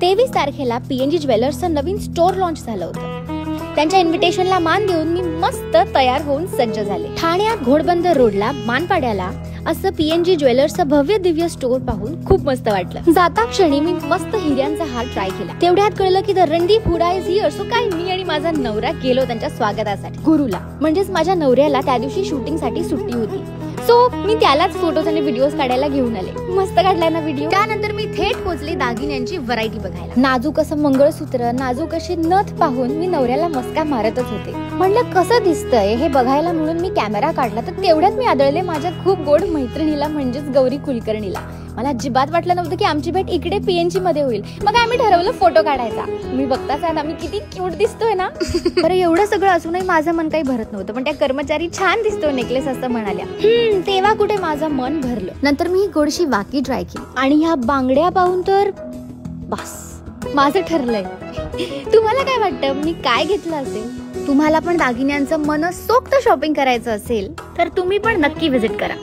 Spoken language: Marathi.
23 तारखेला पीएनजी ज्वेलर्सचं नवीन स्टोर लॉन्च झालं होतं। त्यांच्या इन्व्हिटेशनला मान देऊन मी मस्त तयार होऊन सज्ज झाले। ठाण्यात घोडबंदर रोडला मानपाड्याला असं पीएनजी ज्वेलर्सचं भव्य दिव्य स्टोर पाहून खूप मस्त वाटलं। जाता क्षणी मी मस्त हिऱ्यांचा हार ट्राय केला। तेवढ्यात कळलं की the Randeep Hooda is here. So काय मी आणि माझा नवरा गेलो त्यांच्या स्वागतासाठी गुरुला, म्हणजेच माझ्या नवऱ्याला त्या दिवशी शूटिंग साठी सुट्टी होती। सो मी त्यालाच फोटोज आणि व्हिडिओज काढायला घेऊन आले। मस्त काढलाय ना व्हिडिओ। त्यानंतर मी थेट पोहोचले दागिन्यांची व्हरायटी बघायला। नाजूक असं मंगळसूत्र, नाजूक अशी नथ पाहून मी नवऱ्याला मस्का मारतच होते। म्हणलं कसं दिसतंय हे बघायला म्हणून मी कॅमेरा काढला, तर तेवढ्यात मी आदळले माझ्या खूप गोड मैत्रिणीला, म्हणजेच गौरी कुलकर्णीला। मला अजिबात वाटलं नव्हतं की आमची भेट इकडे पीएनजी मध्ये होईल। मग आम्ही ठरवलं फोटो काढायचा। मी बघताच आहात आम्ही किती क्यूट दिसतोय ना। बरं एवढं सगळं असूनही माझं मन काही भरत नव्हतं, पण त्या कर्मचारी छान दिसतो नेकलेस असं म्हणाल्या। तेव्हा कुठे माझं मन भरलं। नंतर मी ही गोडशी वाकी ट्राय केली आणि ह्या बांगड्या पाहून तर बस माझं ठरलंय। तुम्हाला काय वाटतं मी काय घेतलं असेल? तुम्हाला पण दागिन्यांचं मनसोक्त शॉपिंग करायचं असेल तर तुम्ही पण नक्की व्हिजिट करा।